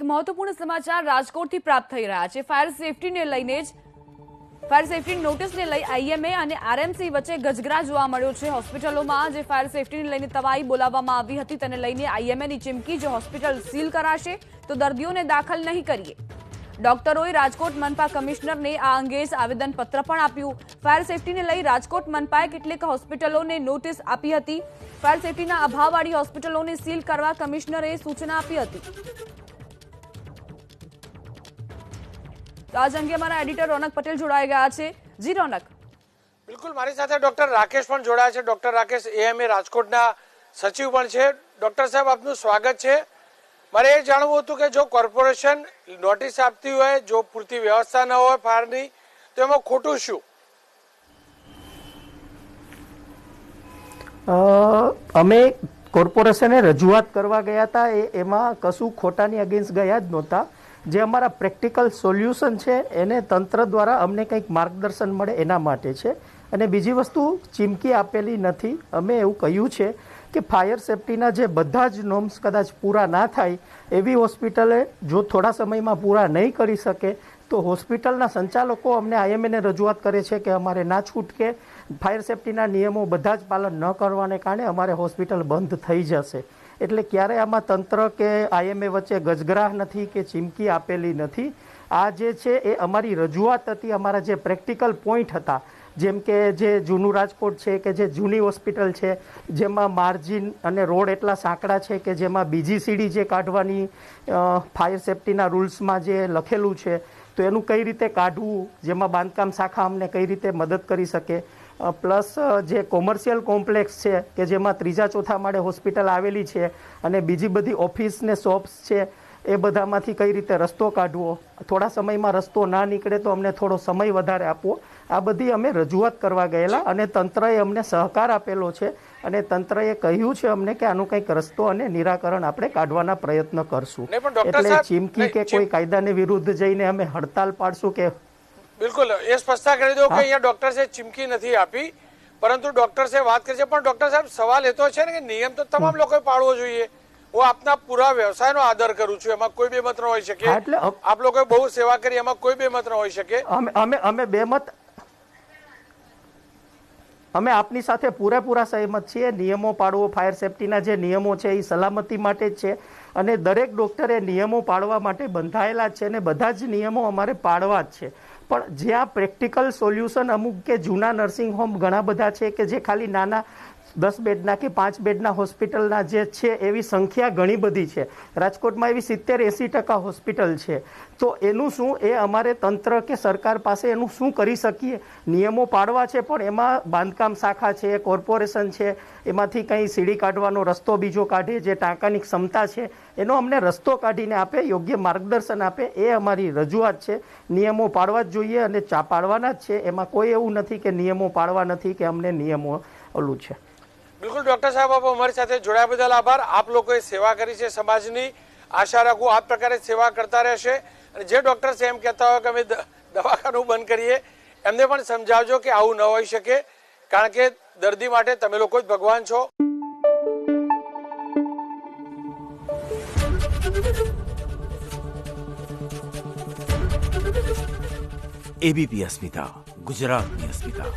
મહત્વપૂર્ણ સમાચાર રાજકોટથી પ્રાપ્ત થઈ રહ્યા છે। ફાયર સેફટી નોટિસને લઈ આઈએમએ અને આરએમસી વચ્ચે ગજગરા જોવા મળ્યો છે। હોસ્પિટલોમાં જે ફાયર સેફટીને લઈને તવાઈ બોલાવવામાં આવી હતી તેને લઈને આઈએમએની ચીમકી, જો હોસ્પિટલ સીલ કરાશે તો દર્દીઓને દાખલ નહીં કરીએ। ડોક્ટરોએ રાજકોટ મનપા કમિશનરને આ અંગે આવેદનપત્ર પણ આપ્યું। ફાયર સેફટીને લઈ રાજકોટ મનપાએ કેટલીક હોસ્પિટલોને નોટિસ આપી હતી। ફાયર સેફટીના અભાવવાળી હોસ્પિટલોને સીલ કરવા કમિશનરે સૂચના આપી હતી। તો આજ અંગે અમારા એડિટર રોનક પટેલ જોડાઈ ગયા છે। જી રોનક। બિલકુલ, મારી સાથે ડોક્ટર રાકેશ પણ જોડાયા છે। ડોક્ટર રાકેશ એએમએ રાજકોટના સચિવ પણ છે। ડોક્ટર સાહેબ, આપનું સ્વાગત છે। મારે એ જાણવું હતું કે જો કોર્પોરેશન નોટિસ આપતી હોય, જો પૂરતી વ્યવસ્થા ન હોય ફાયરની, તો એમાં ખોટું શું? અમે કોર્પોરેશને રજૂઆત કરવા ગયા હતા, એમાં કશું ખોટાની અગેન્સ્ટ ગયા જ નહોતા। જે અમારા પ્રેક્ટિકલ સોલ્યુશન છે એને તંત્ર દ્વારા અમને કંઈક માર્ગદર્શન મળે એના માટે છે। અને બીજી વસ્તુ, ચીમકી આપેલી નથી। અમે એવું કહ્યું છે કે ફાયર સેફટીના જે બધા જ નોર્મ્સ કદાચ પૂરા ના થાય એવી હોસ્પિટલે જો થોડા સમયમાં પૂરા નહીં કરી શકે તો હોસ્પિટલના સંચાલકો અમને આઈએમએને રજૂઆત કરે છે કે અમારે ના છૂટકે ફાયર સેફટીના નિયમો બધા જ પાલન ન કરવાને કારણે અમારે હોસ્પિટલ બંધ થઈ જશે। એટલે ક્યારે આમાં તંત્ર કે આઈએમએ વચ્ચે ગજગરાહ નથી કે ચીમકી આપેલી નથી। આ જે છે એ અમારી રજૂઆત હતી, અમારા જે પ્રેક્ટિકલ પોઈન્ટ હતા, જેમ કે જે જૂનું રાજકોટ છે કે જે જૂની હોસ્પિટલ છે જેમાં માર્જિન અને રોડ એટલા સાંકડા છે કે જેમાં બીજી સીડી જે કાઢવાની ફાયર સેફટીના રૂલ્સમાં જે લખેલું છે તો એનું કઈ રીતે કાઢવું, જેમાં બાંધકામ શાખા અમને કઈ રીતે મદદ કરી શકે। પ્લસ જે કોમર્શિયલ કોમ્પ્લેક્સ છે કે જેમાં ત્રીજા ચોથા માળે હોસ્પિટલ આવેલી છે અને બીજી બધી ઓફિસ ને શોપ્સ છે એ બધામાંથી કઈ રીતે રસ્તો કાઢવો, થોડા સમયમાં રસ્તો ના નીકળે તો અમને થોડો સમય વધારે આપવો। આ બધી અમે રજૂઆત કરવા ગયેલા અને તંત્રએ અમને સહકાર આપેલો છે અને તંત્રએ કહ્યું છે અમને કે આનું કંઈક રસ્તો અને નિરાકરણ આપણે કાઢવાના પ્રયત્ન કરશું। એટલે ચીમકી કે કોઈ કાયદાને વિરુદ્ધ જઈને અમે હડતાલ પાડશું કે? બિલકુલ, એ સ્પષ્ટતા કરી દો કે અહીંયા ડોક્ટર સાહેબ ચીમકી નથી આપી, પરંતુ ડોક્ટર સાહેબ વાત કરી છે। પણ ડોક્ટર સાહેબ, સવાલ એ તો છે ને કે નિયમ તો તમામ લોકોએ પાળવો જોઈએ। હું આપના પૂરા વ્યવસાયનો આદર કરું છું, એમાં કોઈ બેમત ન હોઈ શકે। એટલે આપ લોકોએ બહુ સેવા કરી, એમાં કોઈ બેમત ન હોઈ શકે। અમે આપની સાથે પૂરેપૂરા સહમત છીએ। નિયમો પાળવો, ફાયર સેફટીના જે નિયમો છે એ સલામતી માટે જ છે અને દરેક ડોક્ટરે નિયમો પાળવા માટે બંધાયેલા જ છે અને બધા જ નિયમો અમારે પાળવા જ છે। પણ જ્યાં પ્રેક્ટિકલ સોલ્યુશન અમુક કે જૂના નર્સિંગ હોમ ઘણા બધા છે કે જે ખાલી નાના 10 બેડના કે 5 બેડના હોસ્પિટલના જે છે એવી સંખ્યા ઘણી બધી છે। રાજકોટમાં એવી 70-80% હોસ્પિટલ છે। તો એનું શું, એ અમારે તંત્ર કે સરકાર પાસે એનું શું કરી શકીએ? નિયમો પાડવા છે પણ એમાં બાંધકામ શાખા છે, કોર્પોરેશન છે, એમાંથી કંઈ સીડી કાઢવાનો રસ્તો બીજો કાઢે, જે ટાંકાની ક્ષમતા છે એનો અમને રસ્તો કાઢીને આપે, યોગ્ય માર્ગદર્શન આપે, એ અમારી રજૂઆત છે। નિયમો પાડવા જ જોઈએ અને પાડવાના જ છે। એમાં કોઈ એવું નથી કે નિયમો પાડવા નથી કે અમને નિયમો ઓલું છે। બિલકુલ ડોક્ટર સાહેબ, આપ અમારી સાથે જોડાયા બદલ આભાર। આપ લોકોએ સેવા કરી છે સમાજની, આશા રાખું આ પ્રકારે સેવા કરતા રહેશે। અને જે ડોક્ટર એમ કહેતા હોય કે અમે દવાખાનું બંધ કરીએ, એમને પણ સમજાવજો કે આવું ન હોઈ શકે, કારણ કે દર્દી માટે તમે લોકો જ ભગવાન છો। એબીપી અસ્મિતા, ગુજરાતની અસ્મિતા।